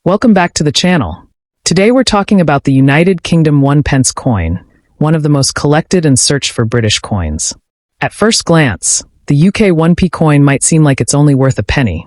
Welcome back to the channel. Today we're talking about the United Kingdom 1 pence coin, one of the most collected and searched for British coins. At first glance, the UK 1p coin might seem like it's only worth a penny.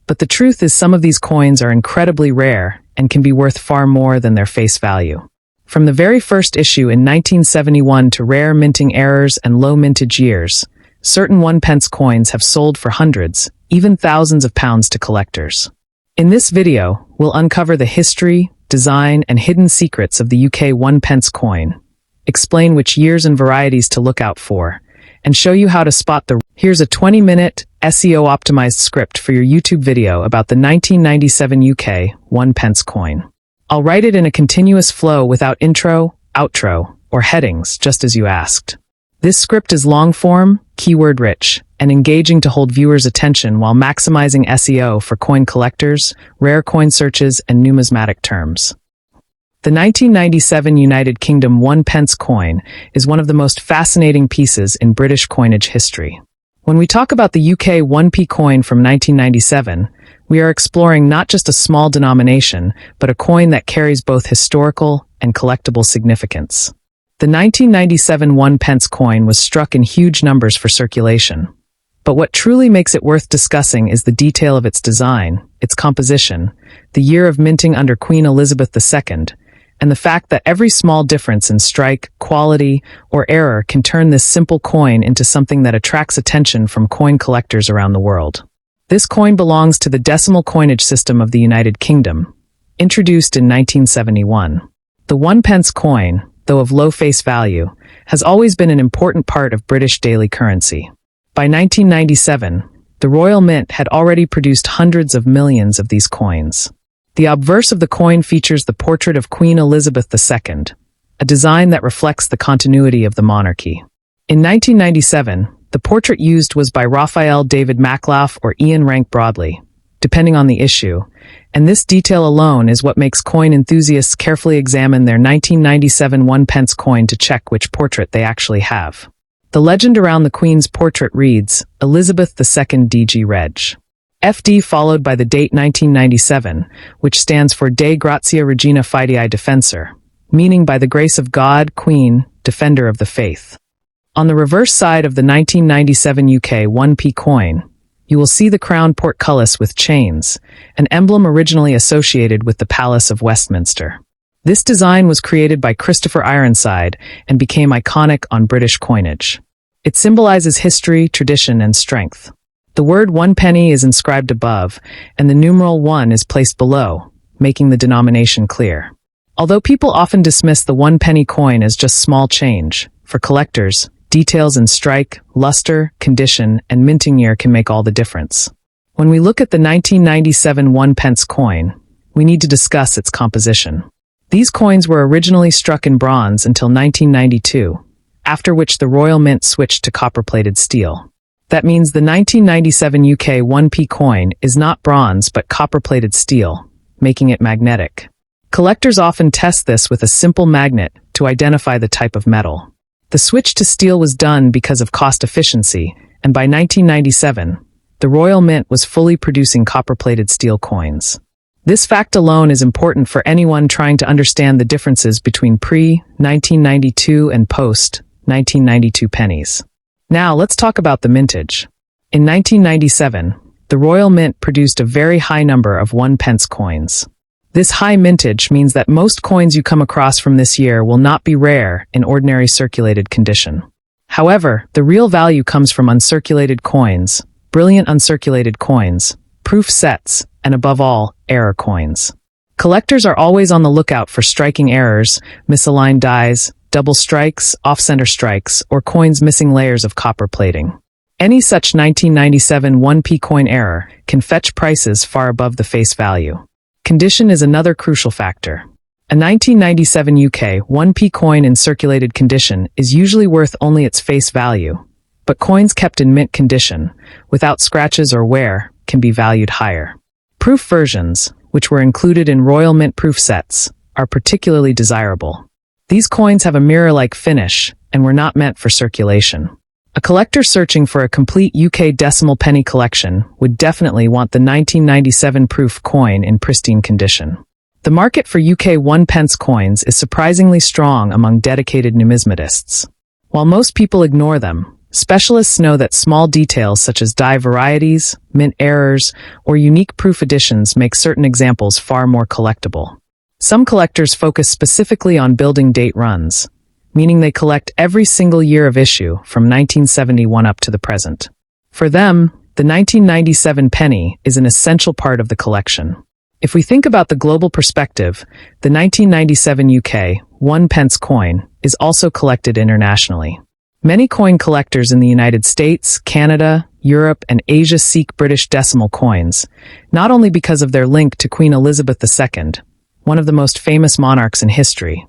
But the truth is some of these coins are incredibly rare and can be worth far more than their face value. From the very first issue in 1971 to rare minting errors and low mintage years, certain 1 pence coins have sold for hundreds, even thousands of pounds to collectors. In this video, we'll uncover the history, design, and hidden secrets of the UK 1 pence coin, explain which years and varieties to look out for, and show you how to spot the... Here's a 20-minute, SEO-optimized script for your YouTube video about the 1997 UK 1 pence coin. I'll write it in a continuous flow without intro, outro, or headings, just as you asked. This script is long-form, keyword-rich, and engaging to hold viewers' attention while maximizing SEO for coin collectors, rare coin searches, and numismatic terms. The 1997 United Kingdom 1 pence coin is one of the most fascinating pieces in British coinage history. When we talk about the UK 1p coin from 1997, we are exploring not just a small denomination, but a coin that carries both historical and collectible significance. The 1997 1 pence coin was struck in huge numbers for circulation. But what truly makes it worth discussing is the detail of its design, its composition, the year of minting under Queen Elizabeth II, and the fact that every small difference in strike, quality, or error can turn this simple coin into something that attracts attention from coin collectors around the world. This coin belongs to the decimal coinage system of the United Kingdom, introduced in 1971. The 1 pence coin, though of low face value, has always been an important part of British daily currency. By 1997, the Royal Mint had already produced hundreds of millions of these coins. The obverse of the coin features the portrait of Queen Elizabeth II, a design that reflects the continuity of the monarchy. In 1997, the portrait used was by Raphael David Maklaff or Ian Rank Broadley, depending on the issue, and this detail alone is what makes coin enthusiasts carefully examine their 1997 1 pence coin to check which portrait they actually have. The legend around the Queen's portrait reads, Elizabeth II DG Reg. FD followed by the date 1997, which stands for De Gratia Regina Fidei Defensor, meaning by the grace of God, Queen, Defender of the Faith. On the reverse side of the 1997 UK 1p coin, you will see the crown portcullis with chains, an emblem originally associated with the Palace of Westminster. This design was created by Christopher Ironside and became iconic on British coinage. It symbolizes history, tradition, and strength. The word 1 penny is inscribed above, and the numeral 1 is placed below, making the denomination clear. Although people often dismiss the 1 penny coin as just small change, for collectors, details in strike, luster, condition, and minting year can make all the difference. When we look at the 1997 1 pence coin, we need to discuss its composition. These coins were originally struck in bronze until 1992, after which the Royal Mint switched to copper-plated steel. That means the 1997 UK 1p coin is not bronze but copper-plated steel, making it magnetic. Collectors often test this with a simple magnet to identify the type of metal. The switch to steel was done because of cost efficiency, and by 1997, the Royal Mint was fully producing copper-plated steel coins. This fact alone is important for anyone trying to understand the differences between pre-1992 and post-1992 pennies. Now, let's talk about the mintage. In 1997, the Royal Mint produced a very high number of 1 pence coins. This high mintage means that most coins you come across from this year will not be rare in ordinary circulated condition. However, the real value comes from uncirculated coins, brilliant uncirculated coins, proof sets, and above all, error coins. Collectors are always on the lookout for striking errors, misaligned dies, double strikes, off-center strikes, or coins missing layers of copper plating. Any such 1997 1p coin error can fetch prices far above the face value. Condition is another crucial factor. A 1997 UK 1p coin in circulated condition is usually worth only its face value, but coins kept in mint condition, without scratches or wear, can be valued higher. Proof versions, which were included in Royal Mint proof sets, are particularly desirable. These coins have a mirror-like finish and were not meant for circulation. A collector searching for a complete UK decimal penny collection would definitely want the 1997 proof coin in pristine condition. The market for UK 1 pence coins is surprisingly strong among dedicated numismatists. While most people ignore them, specialists know that small details such as die varieties, mint errors, or unique proof editions make certain examples far more collectible. Some collectors focus specifically on building date runs, meaning they collect every single year of issue from 1971 up to the present. For them, the 1997 penny is an essential part of the collection. If we think about the global perspective, the 1997 UK 1 pence coin is also collected internationally. Many coin collectors in the United States, Canada, Europe, and Asia seek British decimal coins, not only because of their link to Queen Elizabeth II, one of the most famous monarchs in history,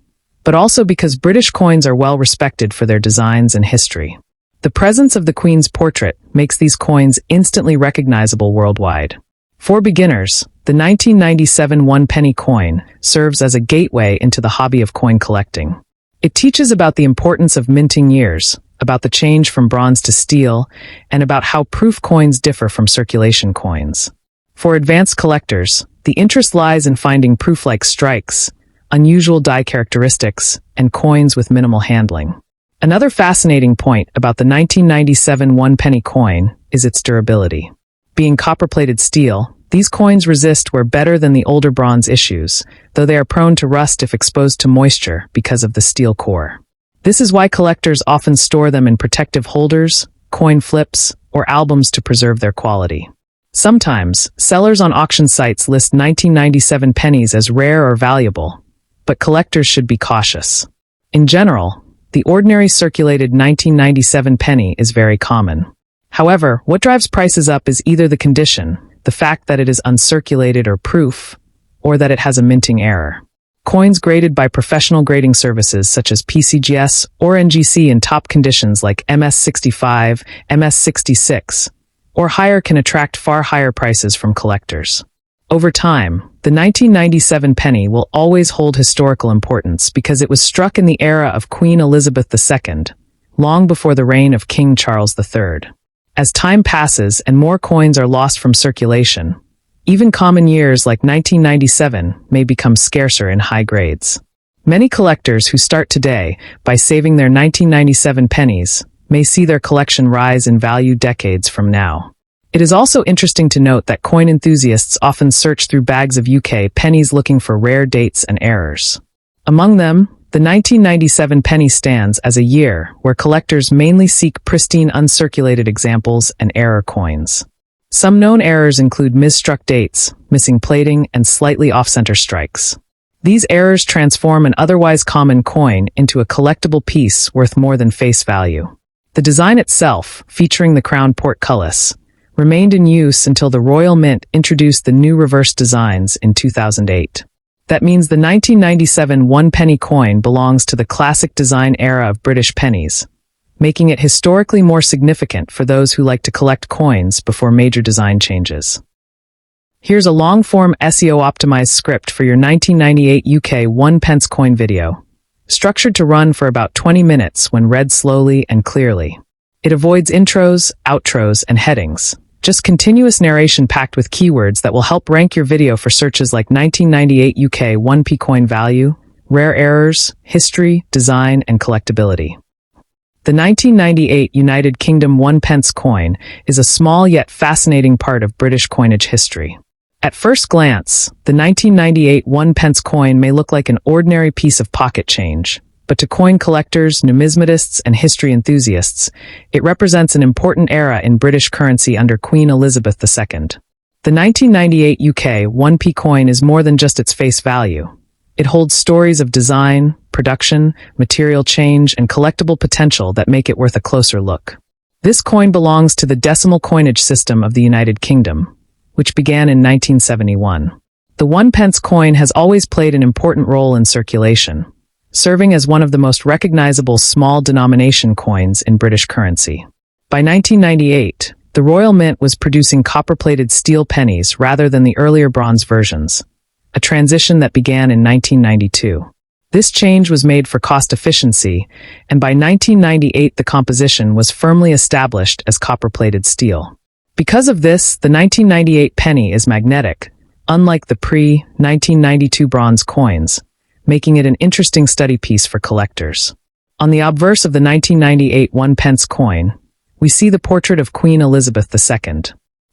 but also because British coins are well respected for their designs and history. The presence of the Queen's portrait makes these coins instantly recognizable worldwide. For beginners, the 1997 1 penny coin serves as a gateway into the hobby of coin collecting. It teaches about the importance of minting years, about the change from bronze to steel, and about how proof coins differ from circulation coins. For advanced collectors, the interest lies in finding proof-like strikes, unusual die characteristics, and coins with minimal handling. Another fascinating point about the 1997 1 penny coin is its durability. Being copper-plated steel, these coins resist wear better than the older bronze issues, though they are prone to rust if exposed to moisture because of the steel core. This is why collectors often store them in protective holders, coin flips, or albums to preserve their quality. Sometimes, sellers on auction sites list 1997 pennies as rare or valuable, but collectors should be cautious. In general, the ordinary circulated 1997 penny is very common. However, what drives prices up is either the condition, the fact that it is uncirculated or proof, or that it has a minting error. Coins graded by professional grading services such as PCGS or NGC in top conditions like MS65, MS66, or higher can attract far higher prices from collectors. Over time, the 1997 penny will always hold historical importance because it was struck in the era of Queen Elizabeth II, long before the reign of King Charles III. As time passes and more coins are lost from circulation, even common years like 1997 may become scarcer in high grades. Many collectors who start today by saving their 1997 pennies may see their collection rise in value decades from now. It is also interesting to note that coin enthusiasts often search through bags of UK pennies looking for rare dates and errors. Among them, the 1997 penny stands as a year where collectors mainly seek pristine uncirculated examples and error coins. Some known errors include misstruck dates, missing plating, and slightly off-center strikes. These errors transform an otherwise common coin into a collectible piece worth more than face value. The design itself, featuring the crown portcullis, remained in use until the Royal Mint introduced the new reverse designs in 2008. That means the 1997 1 penny coin belongs to the classic design era of British pennies, making it historically more significant for those who like to collect coins before major design changes. Here's a long-form SEO-optimized script for your 1998 UK 1 pence coin video, structured to run for about 20 minutes when read slowly and clearly. It avoids intros, outros, and headings. Just continuous narration packed with keywords that will help rank your video for searches like 1998 UK 1p coin value, rare errors, history, design, and collectability. The 1998 United Kingdom 1 pence coin is a small yet fascinating part of British coinage history. At first glance, the 1998 1 pence coin may look like an ordinary piece of pocket change, but to coin collectors, numismatists, and history enthusiasts, it represents an important era in British currency under Queen Elizabeth II. The 1998 UK 1p coin is more than just its face value. It holds stories of design, production, material change, and collectible potential that make it worth a closer look. This coin belongs to the decimal coinage system of the United Kingdom, which began in 1971. The 1 pence coin has always played an important role in circulation, serving as one of the most recognizable small denomination coins in British currency. By 1998, the Royal Mint was producing copper-plated steel pennies rather than the earlier bronze versions, a transition that began in 1992. This change was made for cost efficiency, and by 1998 the composition was firmly established as copper-plated steel. Because of this, the 1998 penny is magnetic, unlike the pre-1992 bronze coins, making it an interesting study piece for collectors. On the obverse of the 1998 1-pence coin, we see the portrait of Queen Elizabeth II.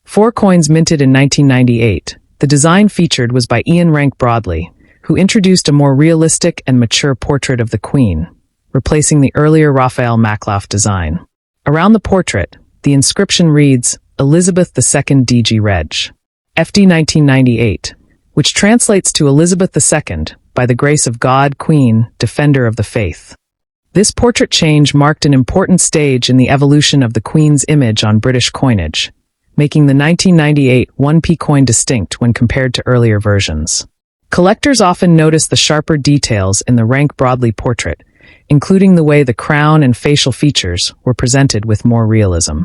4 coins minted in 1998. The design featured was by Ian Rank Broadley, who introduced a more realistic and mature portrait of the Queen, replacing the earlier Raphael Maklauf design. Around the portrait, the inscription reads, Elizabeth II DG Reg. FD 1998, which translates to Elizabeth II, by the grace of God, Queen, Defender of the Faith. This portrait change marked an important stage in the evolution of the Queen's image on British coinage, making the 1998 1p coin distinct when compared to earlier versions. Collectors often notice the sharper details in the Rank Broadley portrait, including the way the crown and facial features were presented with more realism.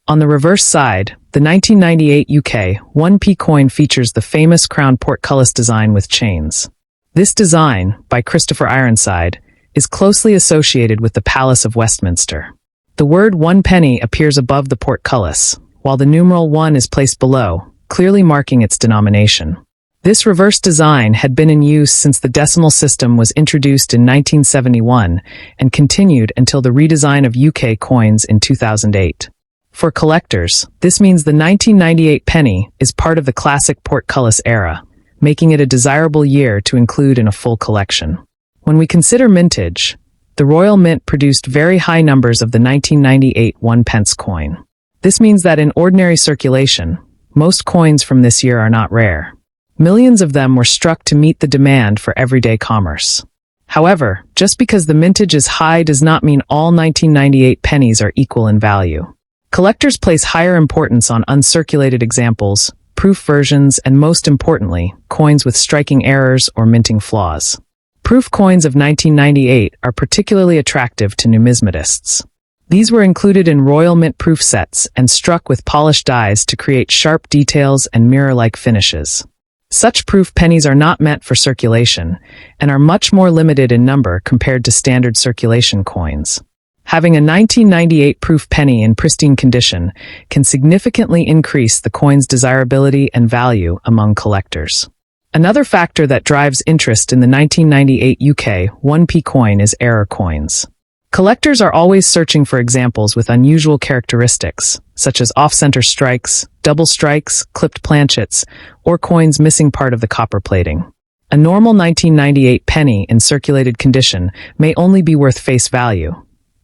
On the reverse side, the 1998 UK 1p coin features the famous crown portcullis design with chains. This design, by Christopher Ironside, is closely associated with the Palace of Westminster. The word 1 penny appears above the portcullis, while the numeral 1 is placed below, clearly marking its denomination. This reverse design had been in use since the decimal system was introduced in 1971 and continued until the redesign of UK coins in 2008. For collectors, this means the 1998 penny is part of the classic portcullis era, making it a desirable year to include in a full collection. When we consider mintage, the Royal Mint produced very high numbers of the 1998 1-pence coin. This means that in ordinary circulation, most coins from this year are not rare. Millions of them were struck to meet the demand for everyday commerce. However, just because the mintage is high does not mean all 1998 pennies are equal in value. Collectors place higher importance on uncirculated examples, proof versions, and most importantly, coins with striking errors or minting flaws. Proof coins of 1998 are particularly attractive to numismatists. These were included in Royal Mint proof sets and struck with polished dies to create sharp details and mirror-like finishes. Such proof pennies are not meant for circulation and are much more limited in number compared to standard circulation coins. Having a 1998 proof penny in pristine condition can significantly increase the coin's desirability and value among collectors. Another factor that drives interest in the 1998 UK 1p coin is error coins. Collectors are always searching for examples with unusual characteristics, such as off-center strikes, double strikes, clipped planchets, or coins missing part of the copper plating. A normal 1998 penny in circulated condition may only be worth face value,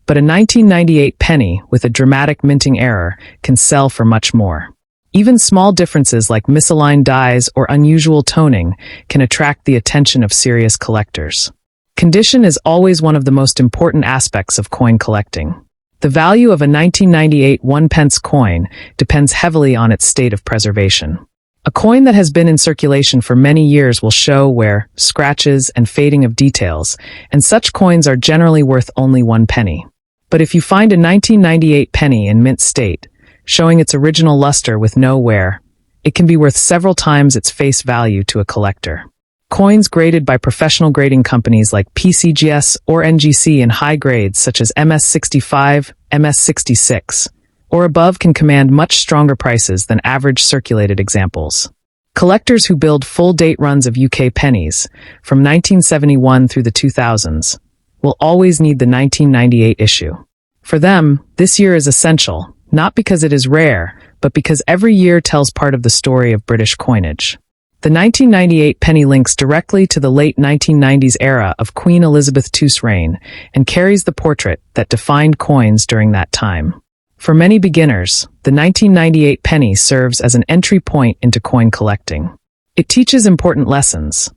but a 1998 penny with a dramatic minting error can sell for much more. Even small differences like misaligned dies or unusual toning can attract the attention of serious collectors. Condition is always one of the most important aspects of coin collecting. The value of a 1998 1-pence coin depends heavily on its state of preservation. A coin that has been in circulation for many years will show wear, scratches, and fading of details, and such coins are generally worth only 1 penny. But if you find a 1998 penny in mint state, showing its original luster with no wear, it can be worth several times its face value to a collector. Coins graded by professional grading companies like PCGS or NGC in high grades such as MS65, MS66, or above can command much stronger prices than average circulated examples. Collectors who build full-date runs of UK pennies, from 1971 through the 2000s, will always need the 1998 issue. For them, this year is essential, not because it is rare, but because every year tells part of the story of British coinage. The 1998 penny links directly to the late 1990s era of Queen Elizabeth II's reign and carries the portrait that defined coins during that time. For many beginners, the 1998 penny serves as an entry point into coin collecting. It teaches important lessons: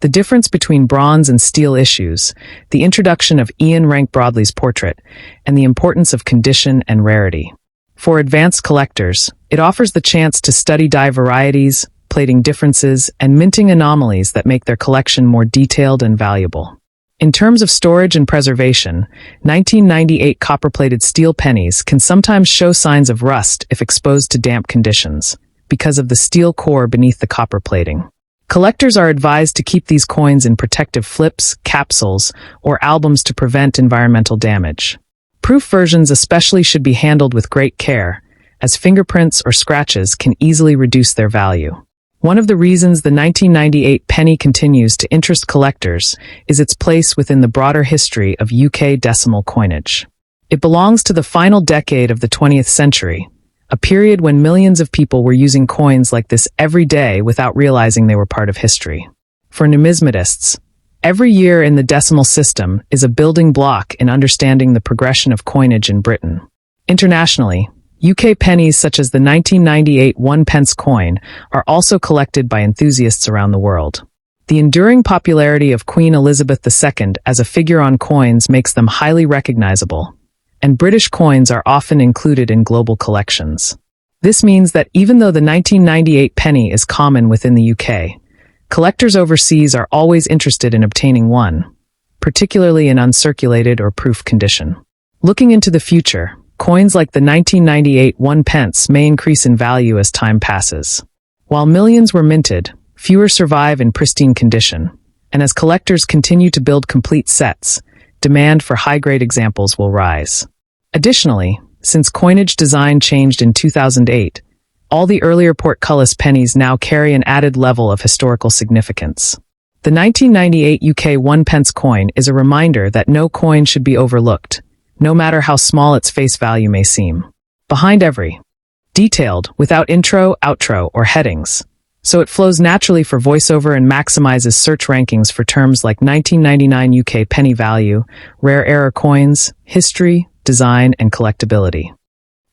the difference between bronze and steel issues, the introduction of Ian Rank Broadley's portrait, and the importance of condition and rarity. For advanced collectors, it offers the chance to study die varieties, plating differences, and minting anomalies that make their collection more detailed and valuable. In terms of storage and preservation, 1998 copper-plated steel pennies can sometimes show signs of rust if exposed to damp conditions, because of the steel core beneath the copper plating. Collectors are advised to keep these coins in protective flips, capsules, or albums to prevent environmental damage. Proof versions especially should be handled with great care, as fingerprints or scratches can easily reduce their value. One of the reasons the 1998 penny continues to interest collectors is its place within the broader history of UK decimal coinage. It belongs to the final decade of the 20th century, a period when millions of people were using coins like this every day without realizing they were part of history. For numismatists, every year in the decimal system is a building block in understanding the progression of coinage in Britain. Internationally, UK pennies such as the 1998 1p coin are also collected by enthusiasts around the world. The enduring popularity of Queen Elizabeth II as a figure on coins makes them highly recognizable, and British coins are often included in global collections. This means that even though the 1998 penny is common within the UK, collectors overseas are always interested in obtaining one, particularly in uncirculated or proof condition. Looking into the future, coins like the 1998 1p may increase in value as time passes. While millions were minted, fewer survive in pristine condition, and as collectors continue to build complete sets, demand for high-grade examples will rise. Additionally, since coinage design changed in 2008, all the earlier portcullis pennies now carry an added level of historical significance. The 1998 UK 1p coin is a reminder that no coin should be overlooked, no matter how small its face value may seem. Behind every detailed, without intro, outro, or headings, so it flows naturally for voiceover and maximizes search rankings for terms like 1999 UK penny value, rare error coins, history, design, and collectability.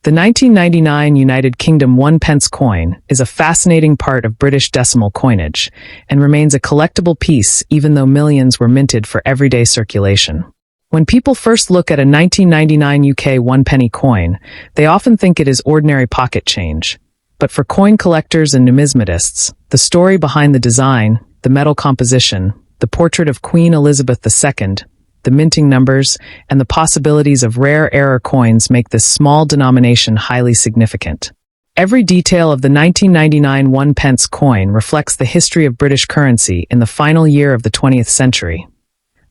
The 1999 United Kingdom 1p coin is a fascinating part of British decimal coinage and remains a collectible piece even though millions were minted for everyday circulation. When people first look at a 1999 UK 1p coin, they often think it is ordinary pocket change. But for coin collectors and numismatists, the story behind the design, the metal composition, the portrait of Queen Elizabeth II, the minting numbers, and the possibilities of rare error coins make this small denomination highly significant. Every detail of the 1999 1p coin reflects the history of British currency in the final year of the 20th century,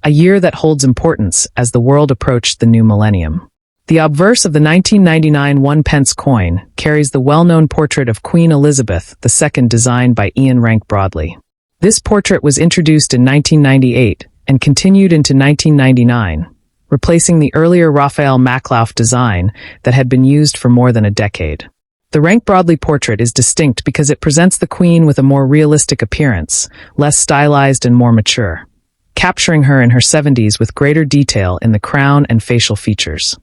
a year that holds importance as the world approached the new millennium. The obverse of the 1999 1p coin carries the well-known portrait of Queen Elizabeth II designed by Ian Rank Broadley. This portrait was introduced in 1998 and continued into 1999, replacing the earlier Raphael Maklauf design that had been used for more than a decade. The Rank Broadley portrait is distinct because it presents the Queen with a more realistic appearance, less stylized and more mature, capturing her in her 70s with greater detail in the crown and facial features.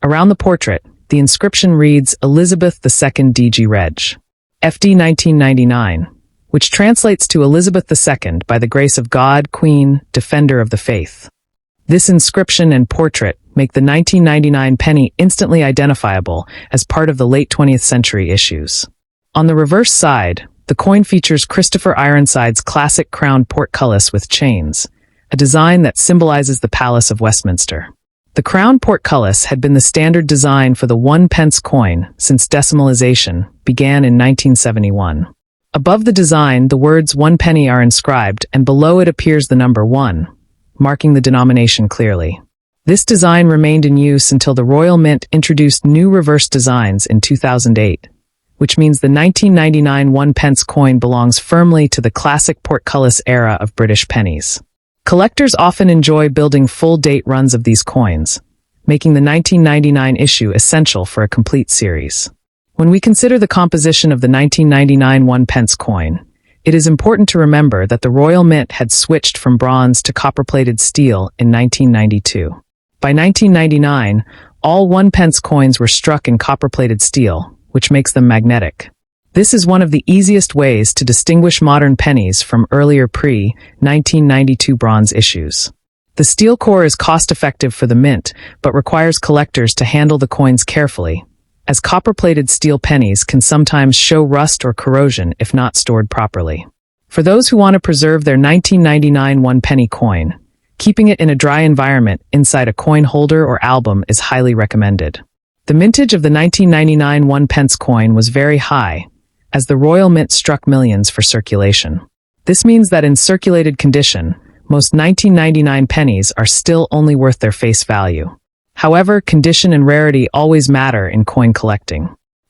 Around the portrait, the inscription reads Elizabeth II DG Reg. FD 1999, which translates to Elizabeth II by the grace of God, Queen, Defender of the Faith. This inscription and portrait make the 1999 penny instantly identifiable as part of the late 20th century issues. On the reverse side, the coin features Christopher Ironside's classic crowned portcullis with chains, a design that symbolizes the Palace of Westminster. The crown portcullis had been the standard design for the 1p coin since decimalization began in 1971. Above the design, the words 1 penny are inscribed, and below it appears the number 1, marking the denomination clearly. This design remained in use until the Royal Mint introduced new reverse designs in 2008, which means the 1999 1p coin belongs firmly to the classic portcullis era of British pennies. Collectors often enjoy building full-date runs of these coins, making the 1999 issue essential for a complete series. When we consider the composition of the 1999 1p coin, it is important to remember that the Royal Mint had switched from bronze to copper-plated steel in 1992. By 1999, all 1p coins were struck in copper-plated steel, which makes them magnetic. This is one of the easiest ways to distinguish modern pennies from earlier pre-1992 bronze issues. The steel core is cost-effective for the mint, but requires collectors to handle the coins carefully, as copper-plated steel pennies can sometimes show rust or corrosion if not stored properly. For those who want to preserve their 1999 1p coin, keeping it in a dry environment inside a coin holder or album is highly recommended. The mintage of the 1999 1p coin was very high, as the Royal Mint struck millions for circulation. This means that in circulated condition, most 1999 pennies are still only worth their face value. However, condition and rarity always matter in coin collecting.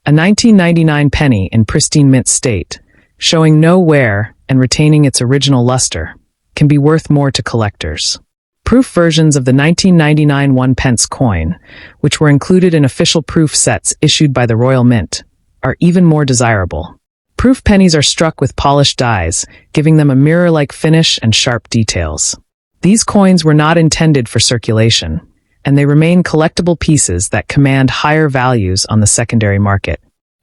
A 1999 penny in pristine mint state, showing no wear and retaining its original luster, can be worth more to collectors. Proof versions of the 1999 1 pence coin, which were included in official proof sets issued by the Royal Mint, are even more desirable. Proof pennies are struck with polished dies, giving them a mirror-like finish and sharp details. These coins were not intended for circulation, and they remain collectible pieces that command higher values on the secondary market.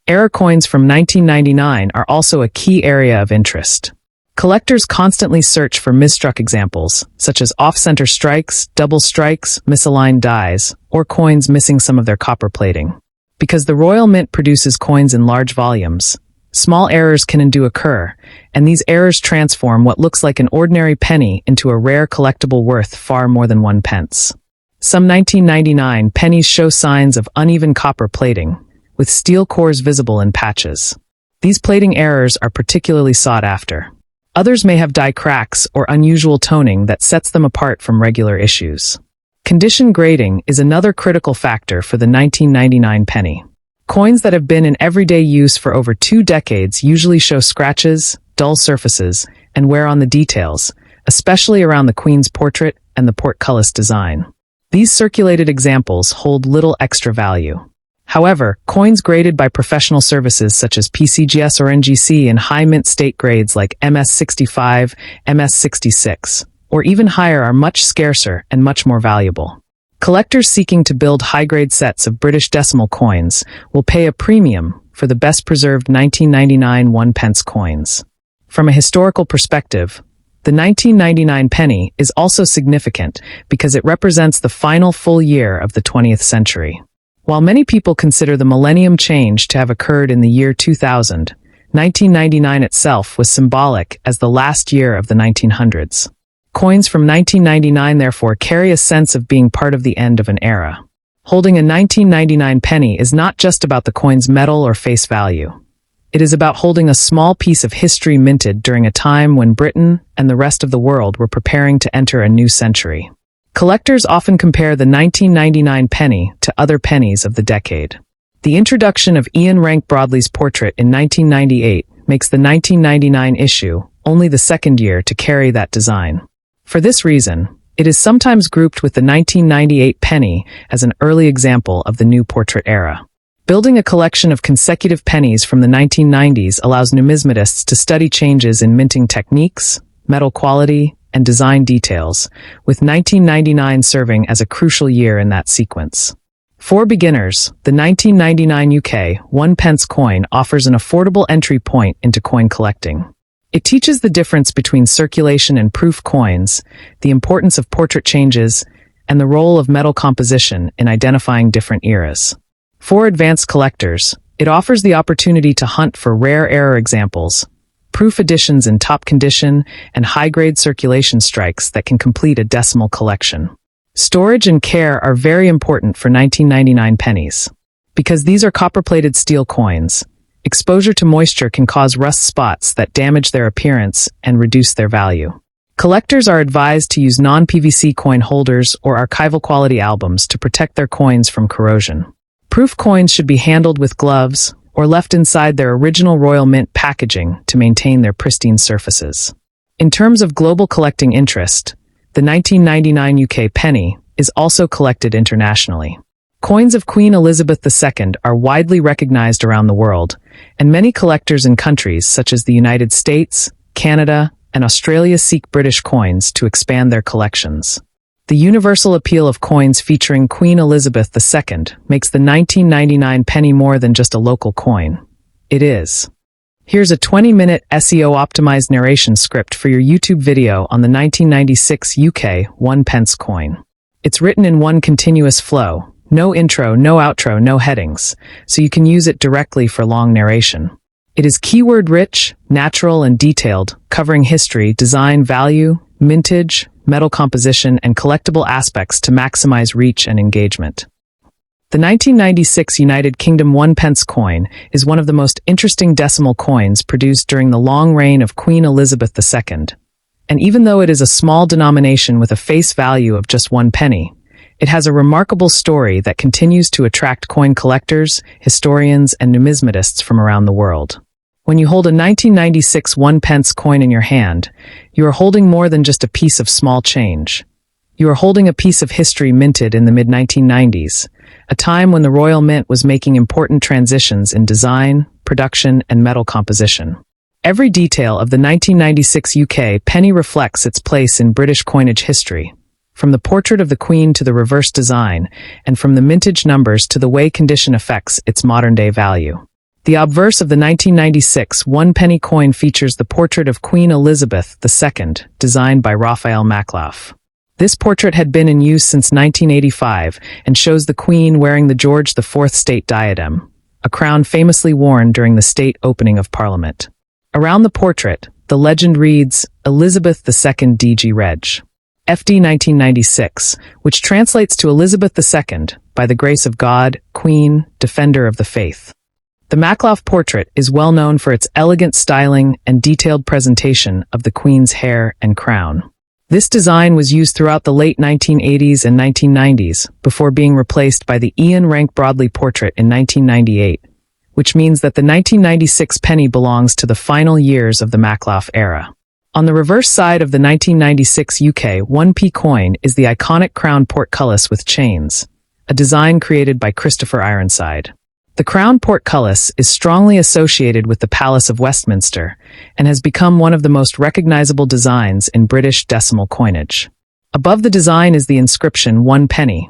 Error coins from 1999 are also a key area of interest. Collectors constantly search for misstruck examples, such as off-center strikes, double strikes, misaligned dies, or coins missing some of their copper plating. Because the Royal Mint produces coins in large volumes, small errors can and do occur, and these errors transform what looks like an ordinary penny into a rare collectible worth far more than 1 pence. Some 1999 pennies show signs of uneven copper plating, with steel cores visible in patches. These plating errors are particularly sought after. Others may have die cracks or unusual toning that sets them apart from regular issues. Condition grading is another critical factor for the 1999 penny. Coins that have been in everyday use for over 2 decades usually show scratches, dull surfaces, and wear on the details, especially around the Queen's portrait and the portcullis design. These circulated examples hold little extra value. However, coins graded by professional services such as PCGS or NGC in high mint state grades like MS65, MS66, or even higher are much scarcer and much more valuable. Collectors seeking to build high-grade sets of British decimal coins will pay a premium for the best-preserved 1999 1 pence coins. From a historical perspective, the 1999 penny is also significant because it represents the final full year of the 20th century. While many people consider the millennium change to have occurred in the year 2000, 1999 itself was symbolic as the last year of the 1900s. Coins from 1999 therefore carry a sense of being part of the end of an era. Holding a 1999 penny is not just about the coin's metal or face value. It is about holding a small piece of history minted during a time when Britain and the rest of the world were preparing to enter a new century. Collectors often compare the 1999 penny to other pennies of the decade. The introduction of Ian Rank Broadley's portrait in 1998 makes the 1999 issue only the second year to carry that design. For this reason, it is sometimes grouped with the 1998 penny as an early example of the new portrait era. Building a collection of consecutive pennies from the 1990s allows numismatists to study changes in minting techniques, metal quality, and design details, with 1999 serving as a crucial year in that sequence. For beginners, the 1999 UK 1 pence coin offers an affordable entry point into coin collecting. It teaches the difference between circulation and proof coins, the importance of portrait changes, and the role of metal composition in identifying different eras. For advanced collectors, it offers the opportunity to hunt for rare error examples, proof editions in top condition, and high-grade circulation strikes that can complete a decimal collection. Storage and care are very important for 1999 pennies. Because these are copper-plated steel coins, exposure to moisture can cause rust spots that damage their appearance and reduce their value. Collectors are advised to use non-PVC coin holders or archival quality albums to protect their coins from corrosion. Proof coins should be handled with gloves or left inside their original Royal Mint packaging to maintain their pristine surfaces. In terms of global collecting interest, the 1999 UK penny is also collected internationally. Coins of Queen Elizabeth II are widely recognized around the world, and many collectors in countries such as the United States, Canada, and Australia seek British coins to expand their collections. The universal appeal of coins featuring Queen Elizabeth II makes the 1999 penny more than just a local coin. It is. Here's a 20-minute SEO-optimized narration script for your YouTube video on the 1996 UK 1 pence coin. It's written in one continuous flow, no intro, no outro, no headings, so you can use it directly for long narration. It is keyword-rich, natural, and detailed, covering history, design, value, mintage, metal composition, and collectible aspects to maximize reach and engagement. The 1996 United Kingdom 1 pence coin is one of the most interesting decimal coins produced during the long reign of Queen Elizabeth II. And even though it is a small denomination with a face value of just 1 penny, it has a remarkable story that continues to attract coin collectors, historians, and numismatists from around the world. When you hold a 1996 1 pence coin in your hand, you are holding more than just a piece of small change. You are holding a piece of history minted in the mid-1990s, a time when the Royal Mint was making important transitions in design, production, and metal composition. Every detail of the 1996 UK penny reflects its place in British coinage history, from the portrait of the Queen to the reverse design, and from the mintage numbers to the way condition affects its modern-day value. The obverse of the 1996 1 penny coin features the portrait of Queen Elizabeth II, designed by Raphael Maklauf. This portrait had been in use since 1985 and shows the Queen wearing the George IV state diadem, a crown famously worn during the state opening of Parliament. Around the portrait, the legend reads, Elizabeth II DG Reg. FD 1996, which translates to Elizabeth II, by the grace of God, Queen, Defender of the Faith. The Maklauf portrait is well known for its elegant styling and detailed presentation of the Queen's hair and crown. This design was used throughout the late 1980s and 1990s before being replaced by the Ian Rank Broadley portrait in 1998, which means that the 1996 penny belongs to the final years of the Maklauf era. On the reverse side of the 1996 UK 1p coin is the iconic crown portcullis with chains, a design created by Christopher Ironside. The crown portcullis is strongly associated with the Palace of Westminster and has become one of the most recognizable designs in British decimal coinage. Above the design is the inscription 1 penny,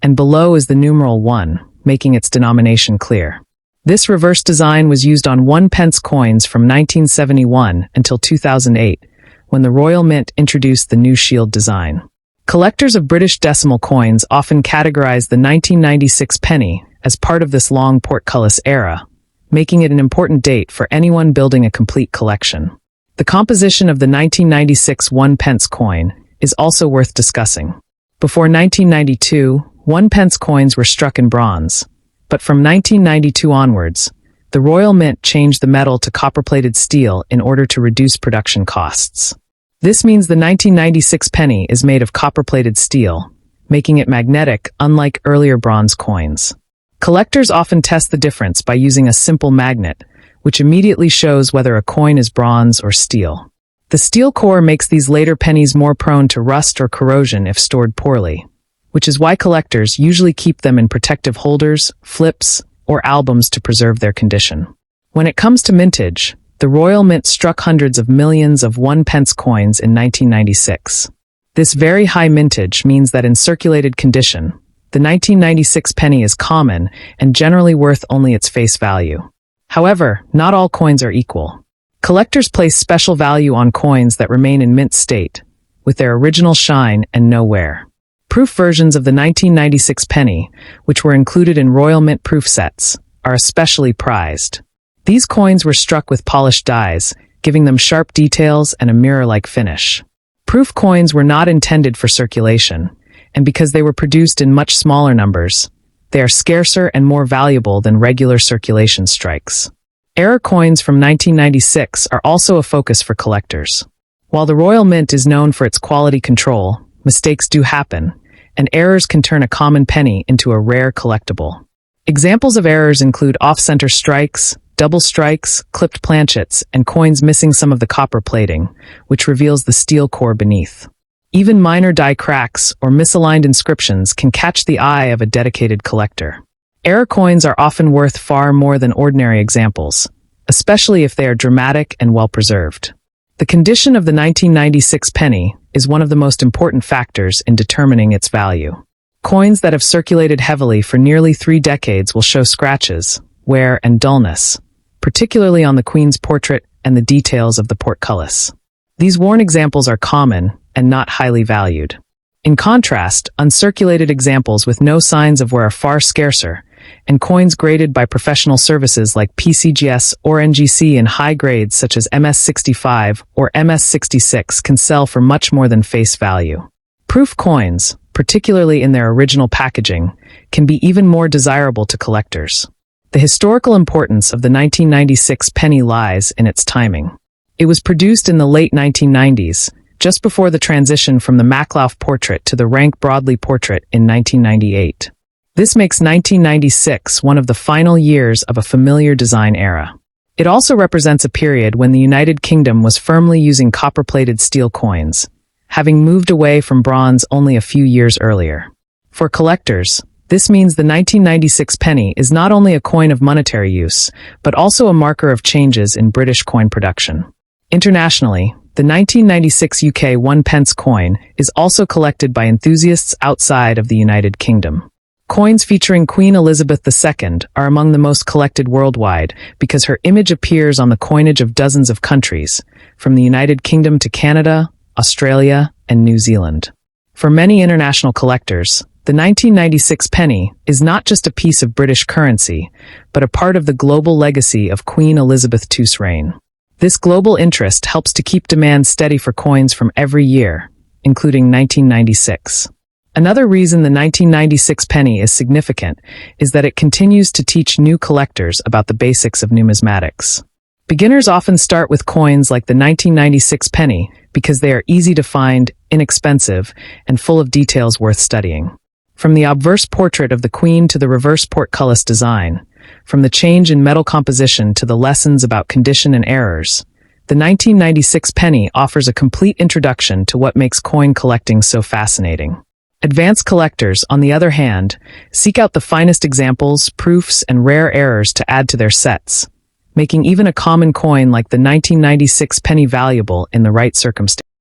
and below is the numeral 1, making its denomination clear. This reverse design was used on 1 pence coins from 1971 until 2008, when the Royal Mint introduced the new shield design. Collectors of British decimal coins often categorize the 1996 penny as part of this long portcullis era, making it an important date for anyone building a complete collection. The composition of the 1996 1 pence coin is also worth discussing. Before 1992, 1 pence coins were struck in bronze, but from 1992 onwards, the Royal Mint changed the metal to copper-plated steel in order to reduce production costs. This means the 1996 penny is made of copper-plated steel, making it magnetic unlike earlier bronze coins. Collectors often test the difference by using a simple magnet, which immediately shows whether a coin is bronze or steel. The steel core makes these later pennies more prone to rust or corrosion if stored poorly, which is why collectors usually keep them in protective holders, flips, or albums to preserve their condition. When it comes to mintage, the Royal Mint struck hundreds of millions of 1 pence coins in 1996. This very high mintage means that in circulated condition, the 1996 penny is common and generally worth only its face value. However, not all coins are equal. Collectors place special value on coins that remain in mint state, with their original shine and no wear. Proof versions of the 1996 penny, which were included in Royal Mint proof sets, are especially prized. These coins were struck with polished dies, giving them sharp details and a mirror-like finish. Proof coins were not intended for circulation, and because they were produced in much smaller numbers, they are scarcer and more valuable than regular circulation strikes. Error coins from 1996 are also a focus for collectors. While the Royal Mint is known for its quality control, mistakes do happen, and errors can turn a common penny into a rare collectible. Examples of errors include off-center strikes, double strikes, clipped planchets, and coins missing some of the copper plating, which reveals the steel core beneath. Even minor die cracks or misaligned inscriptions can catch the eye of a dedicated collector. Error coins are often worth far more than ordinary examples, especially if they are dramatic and well-preserved. The condition of the 1996 penny is one of the most important factors in determining its value. Coins that have circulated heavily for nearly 3 decades will show scratches, wear, and dullness, particularly on the Queen's portrait and the details of the portcullis. These worn examples are common and not highly valued. In contrast, uncirculated examples with no signs of wear are far scarcer, and coins graded by professional services like PCGS or NGC in high grades such as MS65 or MS66 can sell for much more than face value. Proof coins, particularly in their original packaging, can be even more desirable to collectors. The historical importance of the 1996 penny lies in its timing. It was produced in the late 1990s, just before the transition from the Maklauf portrait to the Rank Broadley portrait in 1998. This makes 1996 one of the final years of a familiar design era. It also represents a period when the United Kingdom was firmly using copper-plated steel coins, having moved away from bronze only a few years earlier. For collectors, this means the 1996 penny is not only a coin of monetary use, but also a marker of changes in British coin production. Internationally, the 1996 UK 1 pence coin is also collected by enthusiasts outside of the United Kingdom. Coins featuring Queen Elizabeth II are among the most collected worldwide because her image appears on the coinage of dozens of countries, from the United Kingdom to Canada, Australia, and New Zealand. For many international collectors, the 1996 penny is not just a piece of British currency, but a part of the global legacy of Queen Elizabeth II's reign. This global interest helps to keep demand steady for coins from every year, including 1996. Another reason the 1996 penny is significant is that it continues to teach new collectors about the basics of numismatics. Beginners often start with coins like the 1996 penny because they are easy to find, inexpensive, and full of details worth studying. From the obverse portrait of the Queen to the reverse portcullis design, from the change in metal composition to the lessons about condition and errors, the 1996 penny offers a complete introduction to what makes coin collecting so fascinating. Advanced collectors, on the other hand, seek out the finest examples, proofs, and rare errors to add to their sets, making even a common coin like the 1996 penny valuable in the right circumstances.